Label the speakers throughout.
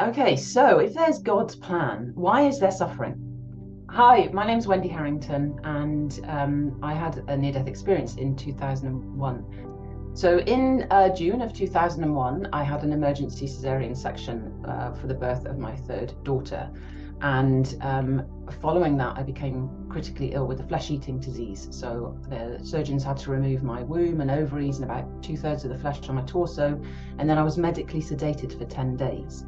Speaker 1: Okay, so if there's God's plan, why is there suffering? Hi, my name's Wendy Harrington, and I had a near-death experience in 2001. So in June of 2001, I had an emergency cesarean section for the birth of my third daughter. And following that, I became critically ill with a flesh-eating disease. So the surgeons had to remove my womb and ovaries and about 2/3 of the flesh on my torso. And then I was medically sedated for 10 days.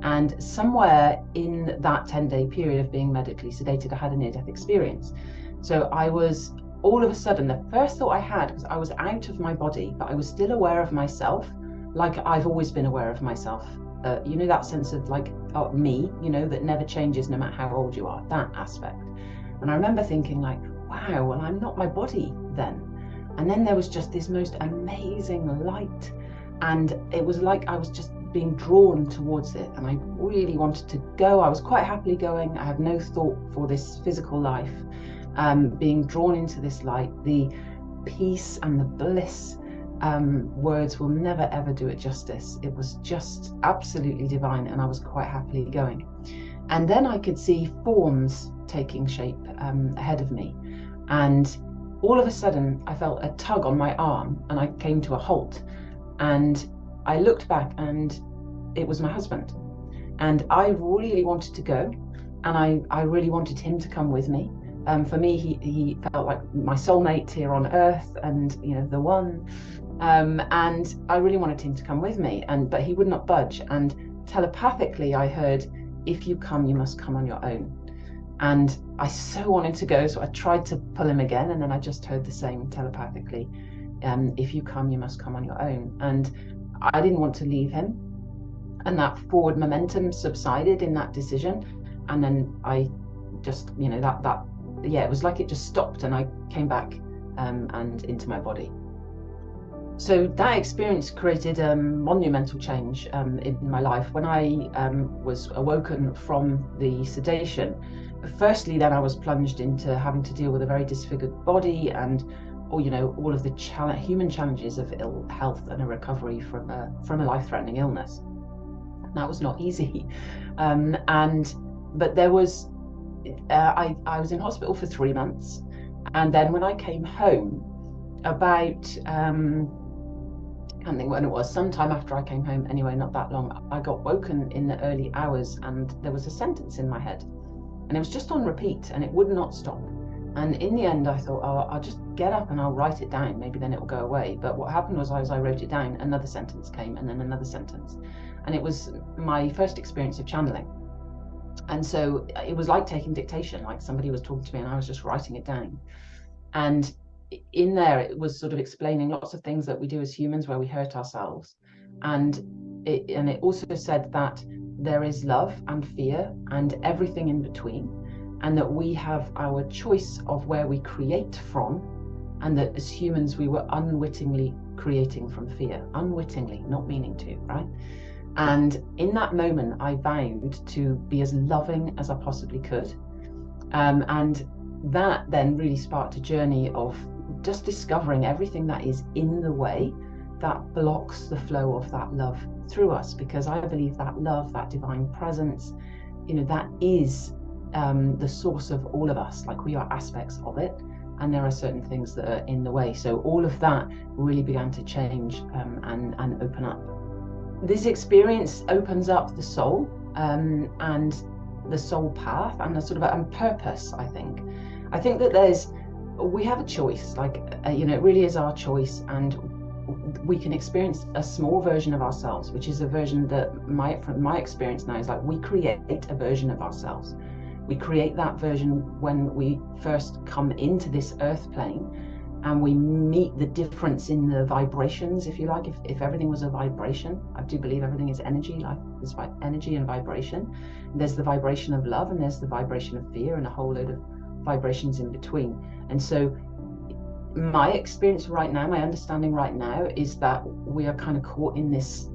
Speaker 1: And somewhere in that 10-day period of being medically sedated, I had a near-death experience. So I was, all of a sudden, the first thought I had was I was out of my body, but I was still aware of myself, like I've always been aware of myself. You know, that sense of like, oh, me, you know, that never changes no matter how old you are, that aspect. And I remember thinking like, wow, well, I'm not my body then. And then there was just this most amazing light. And it was like I was just being drawn towards it, and I really wanted to go. I was quite happily going. I had no thought for this physical life. Being drawn into this light, the peace and the bliss, words will never ever do it justice. It was just absolutely divine, and I was quite happily going. And then I could see forms taking shape ahead of me, and all of a sudden I felt a tug on my arm, and I came to a halt. And I looked back, and it was my husband. And I really wanted to go, and I really wanted him to come with me. For me, he felt like my soulmate here on earth, and you know, the one. And I really wanted him to come with me, but he would not budge. And telepathically, I heard, "If you come, you must come on your own." And I so wanted to go, so I tried to pull him again, and then I just heard the same telepathically. If you come, you must come on your own. And I didn't want to leave him. And that forward momentum subsided in that decision. And then I just, you know, yeah, it was like it just stopped, and I came back and into my body. So that experience created a monumental change in my life. When I was awoken from the sedation, firstly, then I was plunged into having to deal with a very disfigured body, and you know, all of the human challenges of ill health and a recovery from a life-threatening illness. That was not easy. But there was, I was in hospital for 3 months. And then when I came home, about, I can't think when it was, sometime after I came home, anyway, not that long, I got woken in the early hours, and there was a sentence in my head. And it was just on repeat, and it would not stop. And in the end, I thought, oh, I'll just get up and I'll write it down. Maybe then it will go away. But what happened was, as I wrote it down, another sentence came, and then another sentence. And it was my first experience of channeling. And so it was like taking dictation, like somebody was talking to me and I was just writing it down. And in there, it was sort of explaining lots of things that we do as humans where we hurt ourselves. And it also said that there is love and fear and everything in between, and that we have our choice of where we create from, and that as humans we were unwittingly creating from fear, unwittingly, not meaning to, right? And in that moment I vowed to be as loving as I possibly could, and that then really sparked a journey of just discovering everything that is in the way that blocks the flow of that love through us, because I believe that love, that divine presence, you know, that is the source of all of us. Like, we are aspects of it, and there are certain things that are in the way. So all of that really began to change and open up. This experience opens up the soul and the soul path and the sort of purpose. I think that we have a choice, like you know, it really is our choice, and we can experience a small version of ourselves, which is a version that from my experience now is like we create a version of ourselves. We create that version when we first come into this earth plane, and we meet the difference in the vibrations, if you like. If everything was a vibration, I do believe everything is energy, like there's energy and vibration. There's the vibration of love, and there's the vibration of fear, and a whole load of vibrations in between. And so my experience right now, my understanding right now, is that we are kind of caught in this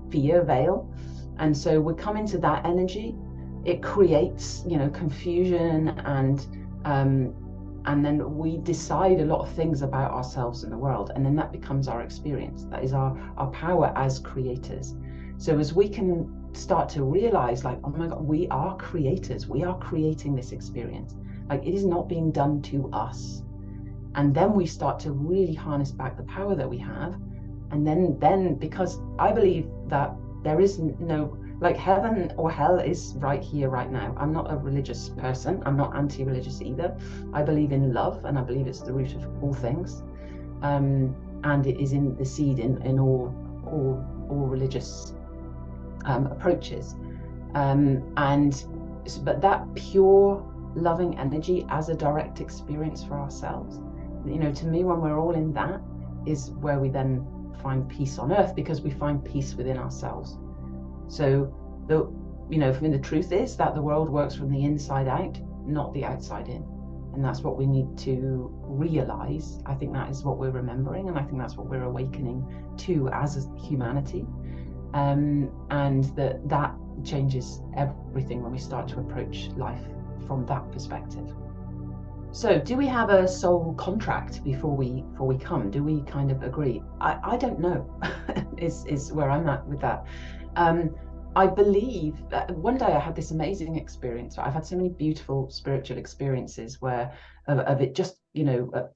Speaker 1: fear veil. And so we come into that energy. It creates, you know, confusion, and then we decide a lot of things about ourselves and the world, and then that becomes our experience. That is our power as creators. So as we can start to realize, like, oh my God, we are creators. We are creating this experience. Like, it is not being done to us. And then we start to really harness back the power that we have. And then because I believe that there is no, like, heaven or hell is right here, right now. I'm not a religious person. I'm not anti-religious either. I believe in love, and I believe it's the root of all things. And it is in the seed in all religious approaches. But that pure loving energy as a direct experience for ourselves, you know, to me, when we're all in that, is where we then find peace on earth, because we find peace within ourselves. So the truth is that the world works from the inside out, not the outside in. And that's what we need to realize. I think that is what we're remembering, and I think that's what we're awakening to as a humanity. And that changes everything when we start to approach life from that perspective. So do we have a soul contract before we come? Do we kind of agree? I don't know, is where I'm at with that. I believe that one day I had this amazing experience. I've had so many beautiful spiritual experiences where of it just,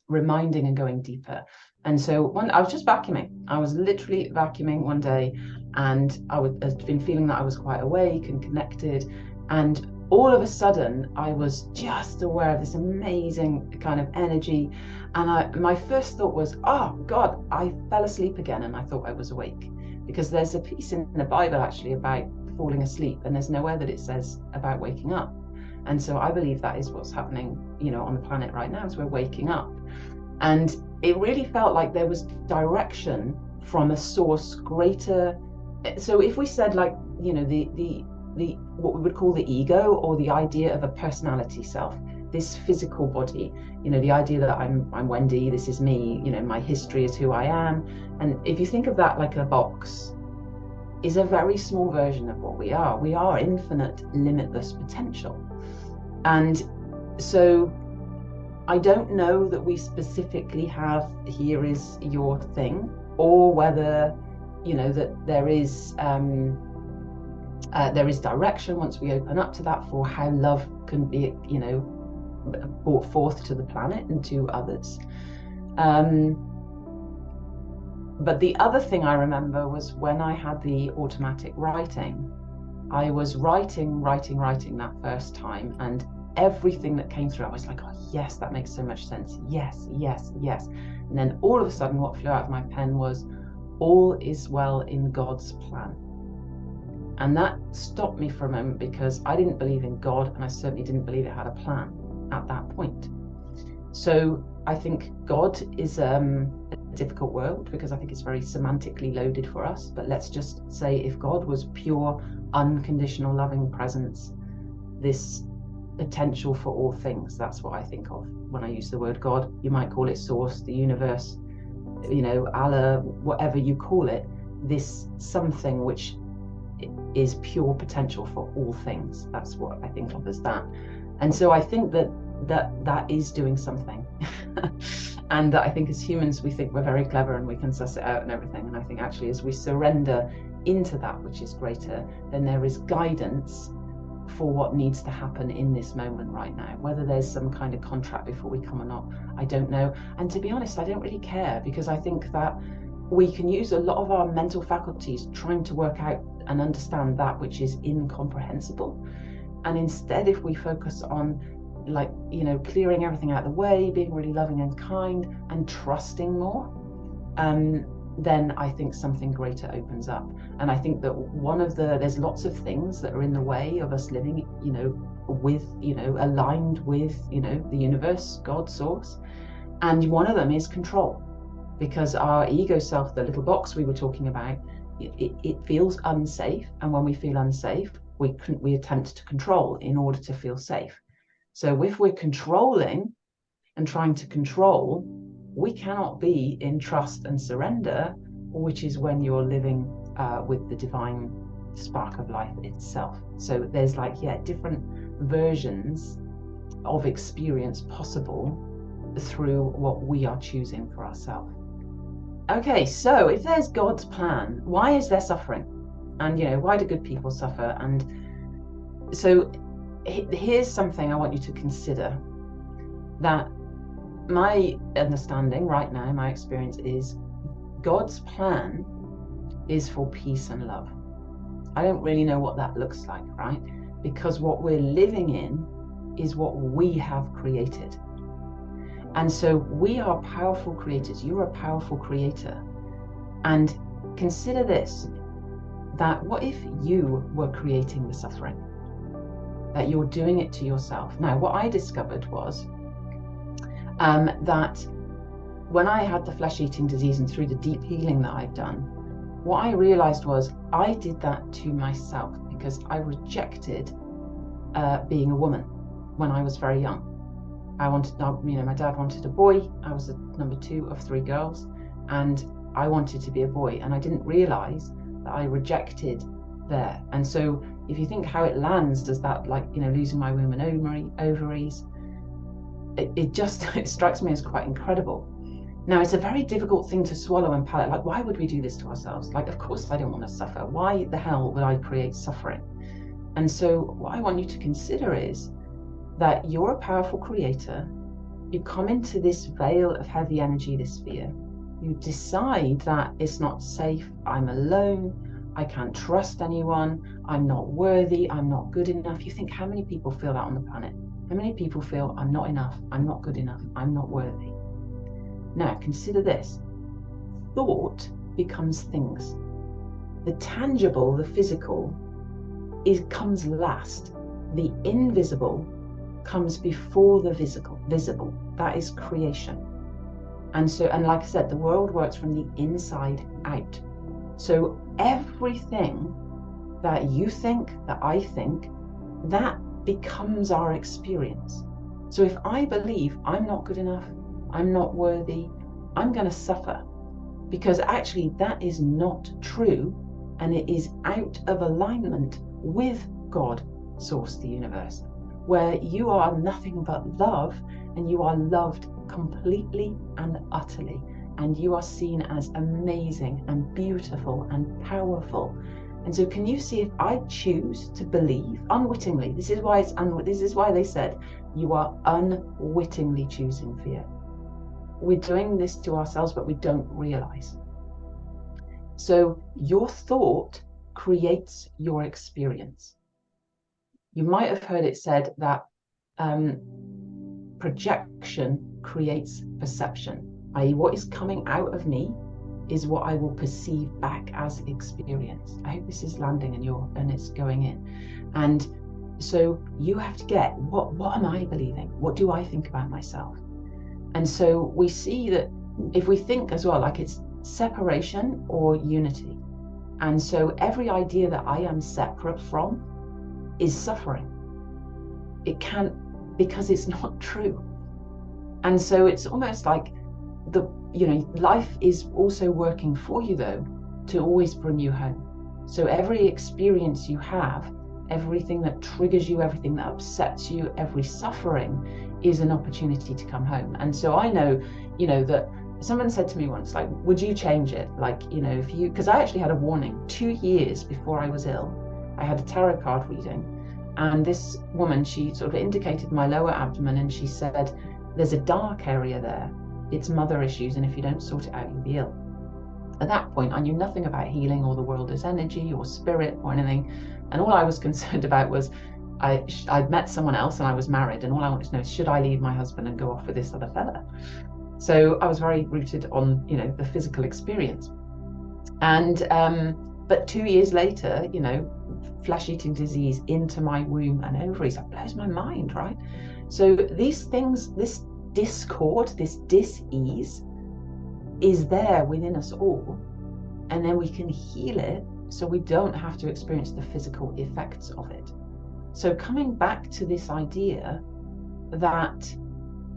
Speaker 1: reminding and going deeper. And so I was just vacuuming. I was literally vacuuming one day, and I'd been feeling that I was quite awake and connected. And all of a sudden, I was just aware of this amazing kind of energy. And my first thought was, oh God, I fell asleep again. And I thought I was awake. Because there's a piece in the Bible actually about falling asleep, and there's nowhere that it says about waking up. And so I believe that is what's happening, on the planet right now, is we're waking up. And it really felt like there was direction from a source greater. So if we said, like, the what we would call the ego, or the idea of a personality self, this physical body, the idea that I'm Wendy, this is me, my history is who I am. And if you think of that like a box, is a very small version of what we are. We are infinite, limitless potential. And so I don't know that we specifically have, here is your thing, or whether, that there is direction once we open up to that for how love can be, brought forth to the planet and to others. But the other thing I remember was when I had the automatic writing, I was writing that first time, and everything that came through, I was like, oh yes, that makes so much sense. Yes, yes, yes. And then all of a sudden what flew out of my pen was, all is well in God's plan. And that stopped me for a moment, because I didn't believe in God, and I certainly didn't believe it had a plan at that point. So I think God is a difficult word, because I think it's very semantically loaded for us. But let's just say, if God was pure, unconditional, loving presence, this potential for all things, that's what I think of when I use the word God. You might call it source, the universe, Allah, whatever you call it, this something which is pure potential for all things. That's what I think of as that. And so I think that is doing something. And that I think as humans, we think we're very clever and we can suss it out and everything. And I think actually, as we surrender into that which is greater, then there is guidance for what needs to happen in this moment right now. Whether there's some kind of contract before we come or not, I don't know. And to be honest, I don't really care, because I think that we can use a lot of our mental faculties trying to work out and understand that which is incomprehensible. And instead, if we focus on, like, clearing everything out of the way, being really loving and kind and trusting more, then I think something greater opens up. And I think that there's lots of things that are in the way of us living, with, aligned with, the universe, God, source. And one of them is control, because our ego self, the little box we were talking about, it feels unsafe. And when we feel unsafe, we attempt to control in order to feel safe. So if we're controlling and trying to control, we cannot be in trust and surrender, which is when you're living with the divine spark of life itself. So there's different versions of experience possible through what we are choosing for ourselves. Okay, so if there's God's plan, why is there suffering? And, why do good people suffer? And so here's something I want you to consider, that my understanding right now, my experience is God's plan is for peace and love. I don't really know what that looks like, right? Because what we're living in is what we have created. And so we are powerful creators. You're a powerful creator. And consider this, that what if you were creating the suffering? That you're doing it to yourself. Now, what I discovered was that when I had the flesh-eating disease and through the deep healing that I've done, what I realized was I did that to myself because I rejected being a woman when I was very young. I wanted, my dad wanted a boy. I was the number 2 of 3 girls, and I wanted to be a boy, and I didn't realize that I rejected there. And so if you think how it lands, does that, like, losing my womb and ovaries, it strikes me as quite incredible. Now, it's a very difficult thing to swallow and palate. Like, why would we do this to ourselves? Like, of course I don't want to suffer. Why the hell would I create suffering? And so what I want you to consider is that you're a powerful creator. You come into this veil of heavy energy, this fear. You decide that it's not safe. I'm alone. I can't trust anyone. I'm not worthy. I'm not good enough. You think, how many people feel that on the planet? How many people feel I'm not enough? I'm not good enough. I'm not worthy. Now, consider this. Thought becomes things. The tangible, the physical, comes last. The invisible comes before the visible. That is creation. And so, and like I said, the world works from the inside out. So everything that you think, that I think, that becomes our experience. So if I believe I'm not good enough, I'm not worthy, I'm going to suffer, because actually that is not true, and it is out of alignment with God, source, the universe, where you are nothing but love, and you are loved completely and utterly, and you are seen as amazing and beautiful and powerful. And so can you see, if I choose to believe unwittingly, this is why they said you are unwittingly choosing fear. We're doing this to ourselves, but we don't realize. So your thought creates your experience. You might have heard it said that projection creates perception, i.e. what is coming out of me is what I will perceive back as experience. I hope this is landing and it's going in. And so you have to get, what am I believing? What do I think about myself? And so we see that if we think as well, like it's separation or unity. And so every idea that I am separate from is suffering. It can't, because it's not true. And so it's almost like life is also working for you, though, to always bring you home. So every experience you have, everything that triggers you, everything that upsets you, every suffering is an opportunity to come home. And so I know, that someone said to me once, like, would you change it? Like, if you, because I actually had a warning 2 years before I was ill. I had a tarot card reading, and this woman, she sort of indicated my lower abdomen, and she said, there's a dark area there. It's mother issues, and if you don't sort it out, you'll be ill. At that point, I knew nothing about healing or the world as energy or spirit or anything. And all I was concerned about was I'd met someone else and I was married, and all I wanted to know is, should I leave my husband and go off with this other fella? So I was very rooted on, the physical experience. And, but 2 years later, flesh-eating disease into my womb and ovaries, that blows my mind, right? So these things, this discord, this dis-ease is there within us all, and then we can heal it so we don't have to experience the physical effects of it. So coming back to this idea that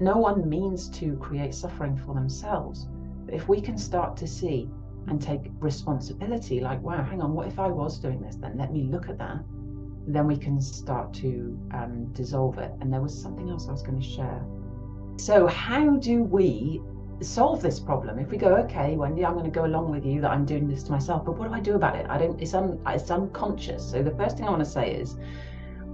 Speaker 1: no one means to create suffering for themselves, but if we can start to see and take responsibility, like, wow, hang on, what if I was doing this? Then let me look at that. Then we can start to dissolve it. And there was something else I was going to share. So how do we solve this problem. If we go, okay, Wendy, I'm going to go along with you that I'm doing this to myself, but what do I do about it? It's unconscious. So the first thing I want to say is,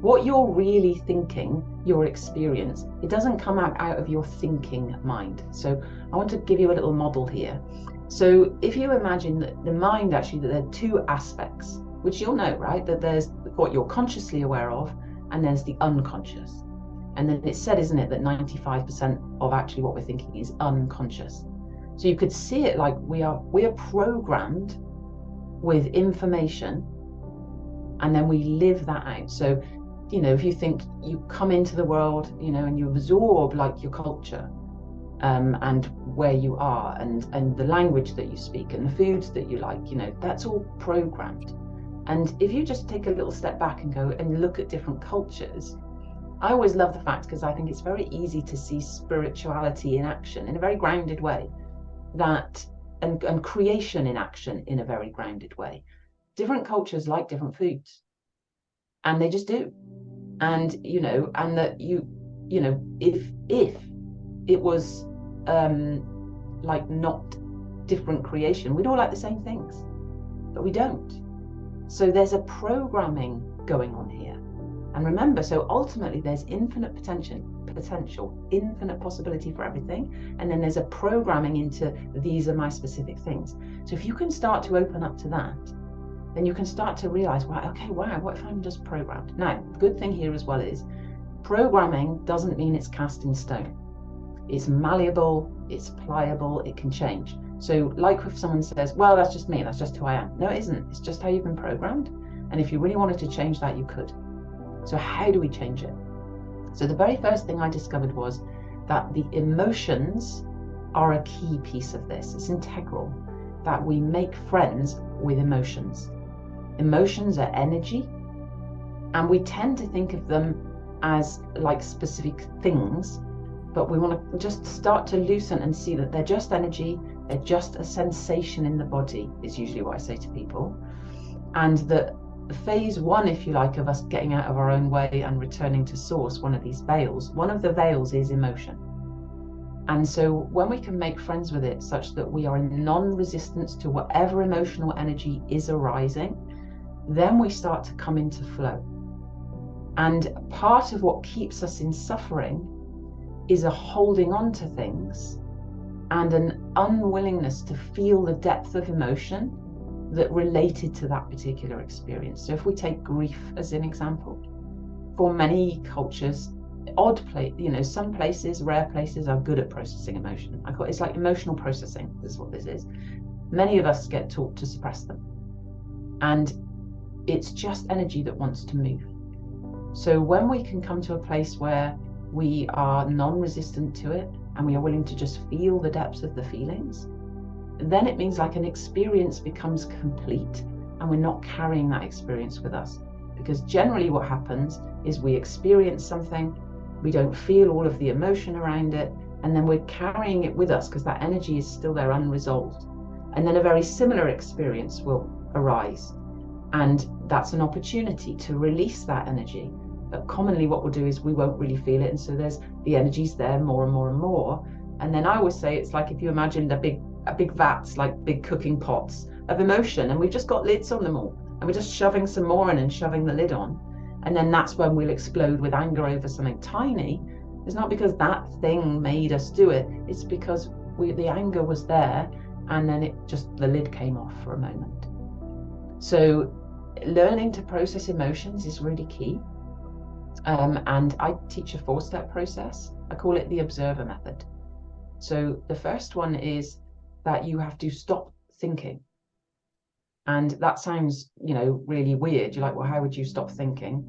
Speaker 1: what you're really thinking, your experience, it doesn't come out of your thinking mind. So I want to give you a little model here. So if you imagine that the mind, actually, that there are two aspects, which you'll know, right? That there's what you're consciously aware of, and there's the unconscious. And then it's said, isn't it, that 95% of actually what we're thinking is unconscious. So you could see it like we are programmed with information, and then we live that out. So, you know, if you think you come into the world, you know, and you absorb like your culture, and where you are, and the language that you speak, and the foods that you like, you know, that's all programmed. And if you just take a little step back and go and look at different cultures, I always love the fact, because I think it's very easy to see spirituality in action in a very grounded way, that and creation in action in a very grounded way. Different cultures like different foods, and they just do. And you know, and that you know, if it was like not different creation, we'd all like the same things, but we don't. So there's a programming going on here. And remember, so ultimately there's infinite potential, infinite possibility for everything. And then there's a programming into these are my specific things. So if you can start to open up to that, then you can start to realize, wow, okay, wow, what if I'm just programmed? Now, the good thing here as well is programming doesn't mean it's cast in stone. It's malleable, it's pliable, it can change. So like if someone says, well, that's just me, that's just who I am. No, it isn't. It's just how you've been programmed. And if you really wanted to change that, you could. So how do we change it? So the very first thing I discovered was that the emotions are a key piece of this. It's integral, that we make friends with emotions. Emotions are energy, and we tend to think of them as like specific things, but we want to just start to loosen and see that they're just energy, they're just a sensation in the body, is usually what I say to people. And that phase one, if you like, of us getting out of our own way and returning to source, one of these veils, one of the veils is emotion. And so when we can make friends with it such that we are in non-resistance to whatever emotional energy is arising, then we start to come into flow. And part of what keeps us in suffering is a holding on to things and an unwillingness to feel the depth of emotion that related to that particular experience. So if we take grief as an example, for many cultures, some places, rare places, are good at processing emotion. It's like emotional processing, is what this is. Many of us get taught to suppress them. And it's just energy that wants to move. So when we can come to a place where we are non-resistant to it and we are willing to just feel the depths of the feelings, then it means like an experience becomes complete and we're not carrying that experience with us. Because generally what happens is we experience something, we don't feel all of the emotion around it, and then we're carrying it with us because that energy is still there unresolved. And then a very similar experience will arise. And that's an opportunity to release that energy. But commonly what we'll do is we won't really feel it. And so there's the energy's there more and more and more. And then I always say it's like if you imagined a big vats, like big cooking pots of emotion, and we've just got lids on them all. And we're just shoving some more in and shoving the lid on. And then that's when we'll explode with anger over something tiny. It's not because that thing made us do it. It's because the anger was there, and then the lid came off for a moment. So learning to process emotions is really key. And I teach a 4-step process. I call it the observer method. So the first one is that you have to stop thinking. And that sounds, really weird. You're like, well, how would you stop thinking?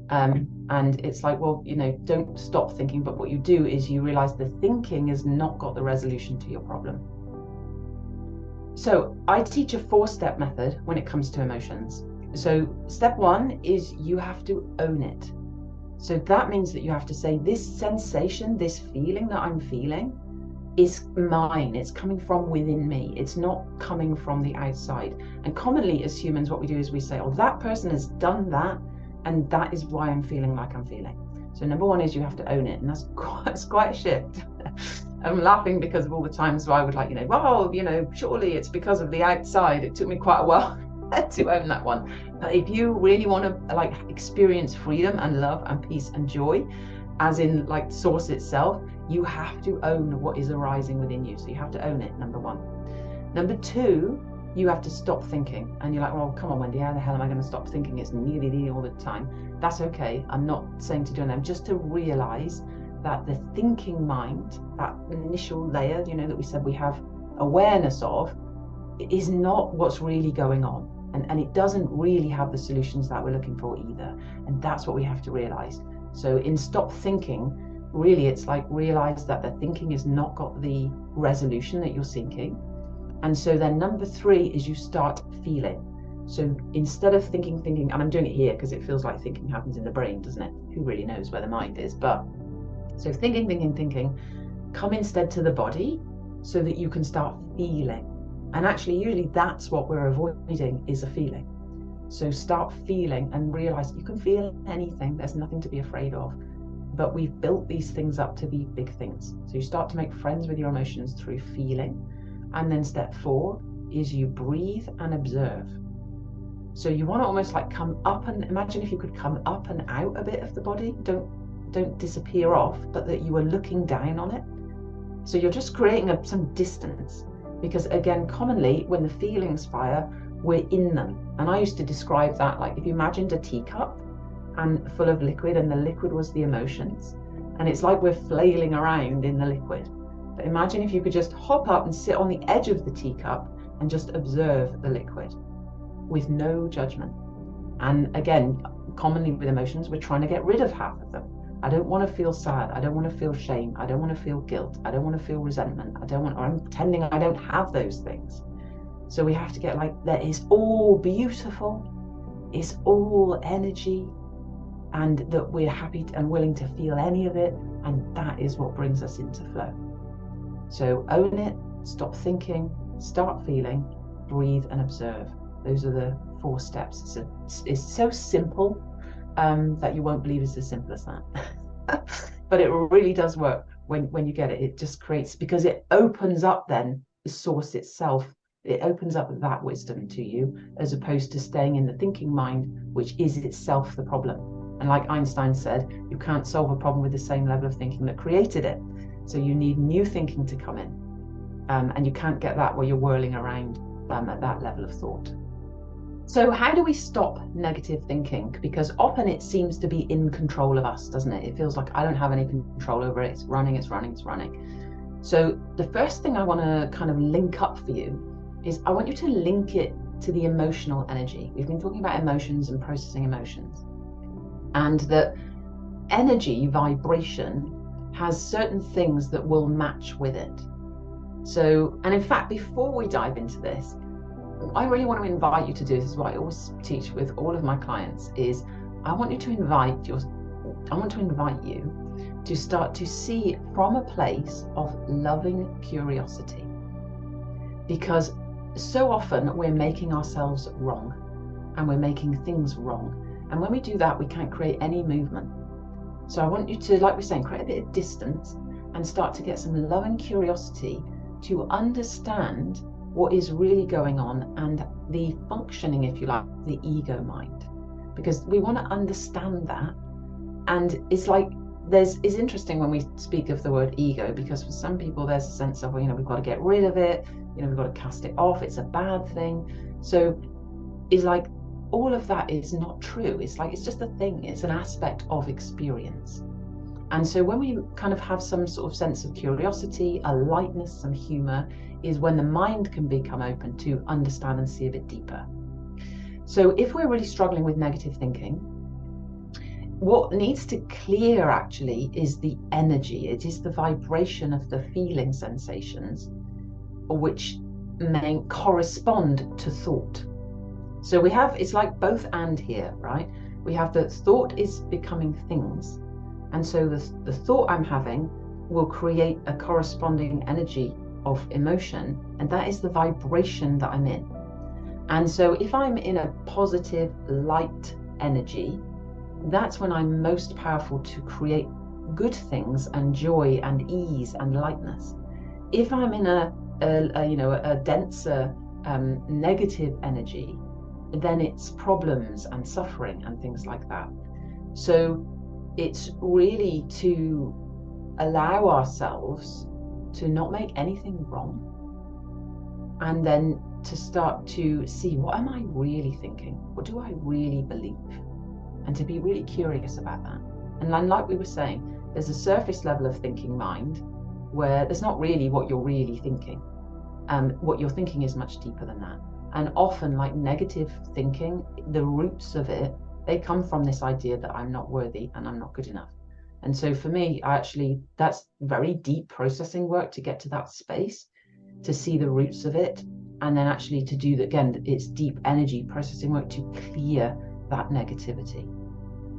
Speaker 1: And it's like, well, don't stop thinking. But what you do is you realize the thinking has not got the resolution to your problem. So I teach a 4-step method when it comes to emotions. So step 1 is you have to own it. So that means that you have to say, this sensation, this feeling that I'm feeling is mine. It's coming from within me. It's not coming from the outside. And commonly as humans, what we do is we say, oh, that person has done that, and that is why I'm feeling like I'm feeling. So number 1 is you have to own it. And that's quite a shift. I'm laughing because of all the times where I would like, well, surely it's because of the outside. It took me quite a while to own that one. But if you really want to like experience freedom and love and peace and joy, as in like source itself, you have to own what is arising within you. So you have to own it, number one. Number two, you have to stop thinking. And you're like, well, come on, Wendy, how the hell am I going to stop thinking? It's nearly all the time. That's okay. I'm not saying to do them, just to realize that the thinking mind, that initial layer, that we said we have awareness of, is not what's really going on. And it doesn't really have the solutions that we're looking for either. And that's what we have to realize. So in stop thinking, really, it's like realize that the thinking has not got the resolution that you're seeking. And so then number three is you start feeling. So instead of thinking, and I'm doing it here because it feels like thinking happens in the brain, doesn't it? Who really knows where the mind is? But so thinking, come instead to the body so that you can start feeling. And actually, usually that's what we're avoiding, is a feeling. So start feeling and realize you can feel anything. There's nothing to be afraid of. But we've built these things up to be big things. So you start to make friends with your emotions through feeling. And then step 4 is you breathe and observe. So you want to almost like come up, and imagine if you could come up and out a bit of the body. Don't disappear off, but that you are looking down on it. So you're just creating some distance, because again, commonly when the feelings fire, we're in them. And I used to describe that like if you imagined a teacup and full of liquid, and the liquid was the emotions, and it's like we're flailing around in the liquid. But imagine if you could just hop up and sit on the edge of the teacup and just observe the liquid with no judgment. And again, commonly with emotions, we're trying to get rid of half of them. I don't want to feel sad. I don't want to feel shame. I don't want to feel guilt. I don't want to feel resentment. I'm pretending I don't have those things. So we have to get like, that is all beautiful. It's all energy. And that we're happy and willing to feel any of it. And that is what brings us into flow. So own it, stop thinking, start feeling, breathe and observe. Those are the 4 steps. It's so simple that you won't believe it's as simple as that. But it really does work when you get it. It just creates, because it opens up then the source itself. It opens up that wisdom to you, as opposed to staying in the thinking mind, which is itself the problem. And like Einstein said, you can't solve a problem with the same level of thinking that created it. So you need new thinking to come in. And you can't get that while you're whirling around at that level of thought. So how do we stop negative thinking? Because often it seems to be in control of us, doesn't it? It feels like I don't have any control over it. It's running. So the first thing I want to kind of link up for you is I want you to link it to the emotional energy. We've been talking about emotions and processing emotions. And that energy vibration has certain things that will match with it. So, and in fact, before we dive into this, I really want to invite you to do, this is what I always teach with all of my clients, is I want you to invite you to start to see from a place of loving curiosity. Because so often we're making ourselves wrong and we're making things wrong. And when we do that, we can't create any movement. So I want you to, like we're saying, create a bit of distance and start to get some love and curiosity to understand what is really going on and the functioning, if you like, the ego mind. Because we want to understand that. And it's like, it's interesting when we speak of the word ego, because for some people there's a sense of, we've got to get rid of it, we've got to cast it off, it's a bad thing. So it's like, all of that is not true. It's like, it's just a thing. It's an aspect of experience. And so when we kind of have some sort of sense of curiosity, a lightness, some humor, is when the mind can become open to understand and see a bit deeper. So if we're really struggling with negative thinking, what needs to clear actually is the energy. It is the vibration of the feeling sensations, which may correspond to thought. So we have, it's like both and here, right? We have the thought is becoming things. And so the thought I'm having will create a corresponding energy of emotion. And that is the vibration that I'm in. And so if I'm in a positive, light energy, that's when I'm most powerful to create good things and joy and ease and lightness. If I'm in a denser negative energy, then it's problems and suffering and things like that. So it's really to allow ourselves to not make anything wrong, and then to start to see, what am I really thinking? What do I really believe? And to be really curious about that. And like we were saying, there's a surface level of thinking mind where there's not really what you're really thinking. What you're thinking is much deeper than that. And often, like negative thinking, the roots of it, they come from this idea that I'm not worthy and I'm not good enough. And so for me, that's very deep processing work to get to that space, to see the roots of it, and then actually to do that again, it's deep energy processing work to clear that negativity.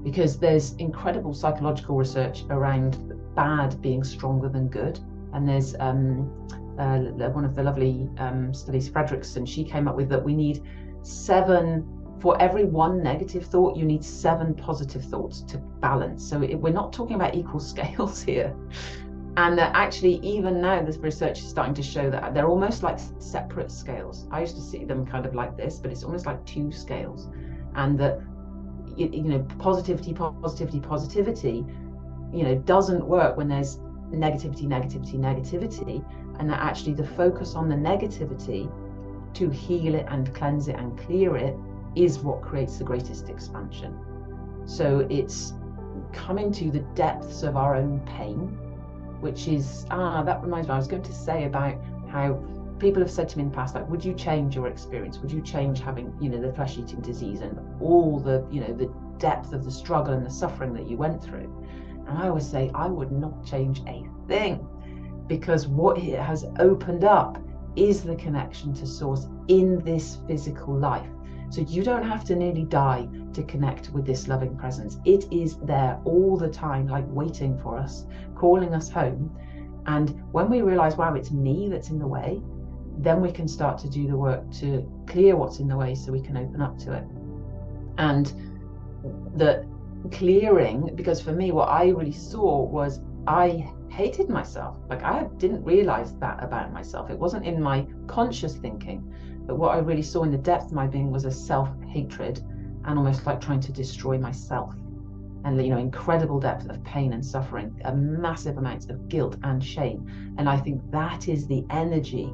Speaker 1: Because there's incredible psychological research around bad being stronger than good. And there's one of the lovely studies, Fredrickson, she came up with that we need 7, for every 1 negative thought, you need 7 positive thoughts to balance. So we're not talking about equal scales here. And that actually, even now, this research is starting to show that they're almost like separate scales. I used to see them kind of like this, but it's almost like 2 scales. And that, positivity, doesn't work when there's negativity. And that actually the focus on the negativity to heal it and cleanse it and clear it is what creates the greatest expansion. So it's coming to the depths of our own pain, which is, that reminds me, I was going to say about how people have said to me in the past, like, would you change your experience? Would you change having, the flesh-eating disease and all the, the depth of the struggle and the suffering that you went through? And I always say, I would not change a thing, because what it has opened up is the connection to source in this physical life. So you don't have to nearly die to connect with this loving presence. It is there all the time, like waiting for us, calling us home. And when we realize, wow, it's me that's in the way, then we can start to do the work to clear what's in the way so we can open up to it. And the clearing, because for me, what I really saw was I hated myself. Like, I didn't realize that about myself. It wasn't in my conscious thinking, but what I really saw in the depth of my being was a self-hatred and almost like trying to destroy myself. And, incredible depth of pain and suffering, a massive amounts of guilt and shame. And I think that is the energy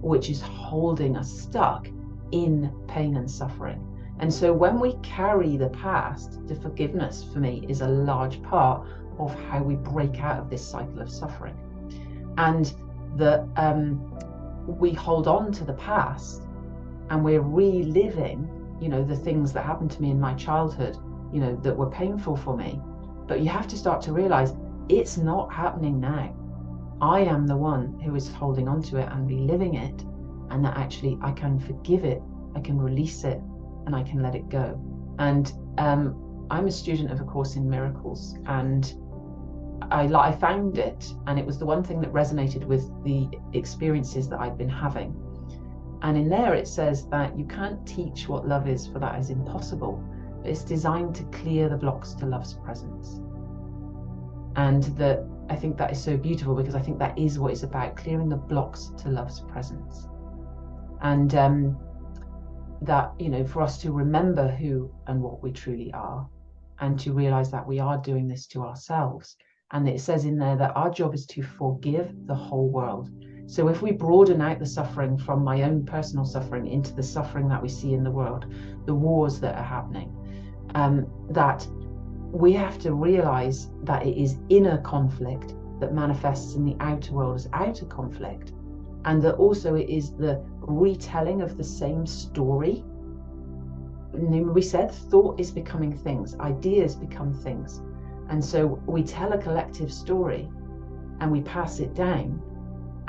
Speaker 1: which is holding us stuck in pain and suffering. And so when we carry the past, the forgiveness for me is a large part of how we break out of this cycle of suffering. And we hold on to the past and we're reliving, the things that happened to me in my childhood, that were painful for me. But you have to start to realize it's not happening now. I am the one who is holding on to it and reliving it, and that actually I can forgive it, I can release it, and I can let it go. And I'm a student of A Course in Miracles, and I found it, and it was the one thing that resonated with the experiences that I've been having. And in there it says that you can't teach what love is, for that is impossible. But it's designed to clear the blocks to love's presence. And that I think that is so beautiful, because I think that is what it's about, clearing the blocks to love's presence. And that, for us to remember who and what we truly are, and to realize that we are doing this to ourselves. And it says in there that our job is to forgive the whole world. So if we broaden out the suffering from my own personal suffering into the suffering that we see in the world, the wars that are happening, that we have to realize that it is inner conflict that manifests in the outer world as outer conflict, and that also it is the retelling of the same story. We said thought is becoming things, ideas become things. And so we tell a collective story and we pass it down.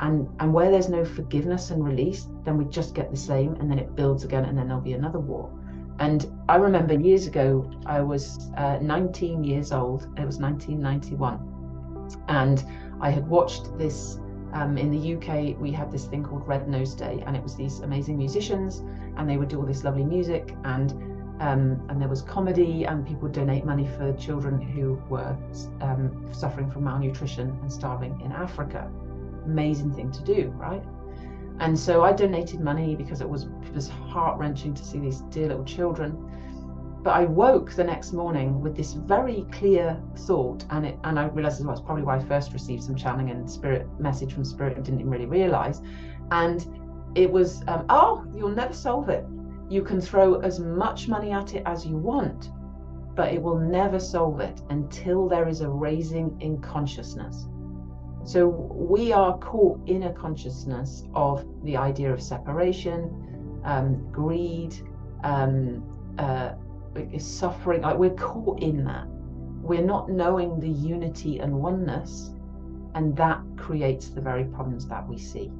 Speaker 1: And where there's no forgiveness and release, then we just get the same, and then it builds again, and then there'll be another war. And I remember years ago, I was 19 years old. It was 1991. And I had watched this, in the UK, we had this thing called Red Nose Day, and it was these amazing musicians, and they would do all this lovely music. And And there was comedy, and people would donate money for children who were suffering from malnutrition and starving in Africa. Amazing thing to do, right? And so I donated money because it was heart-wrenching to see these dear little children. But I woke the next morning with this very clear thought, and I realized that's probably why I first received some channeling and spirit message from spirit and didn't even really realize. And it was, oh, you'll never solve it. You can throw as much money at it as you want, but it will never solve it until there is a raising in consciousness. So we are caught in a consciousness of the idea of separation, greed, suffering. Like, we're caught in that. We're not knowing the unity and oneness, and that creates the very problems that we see.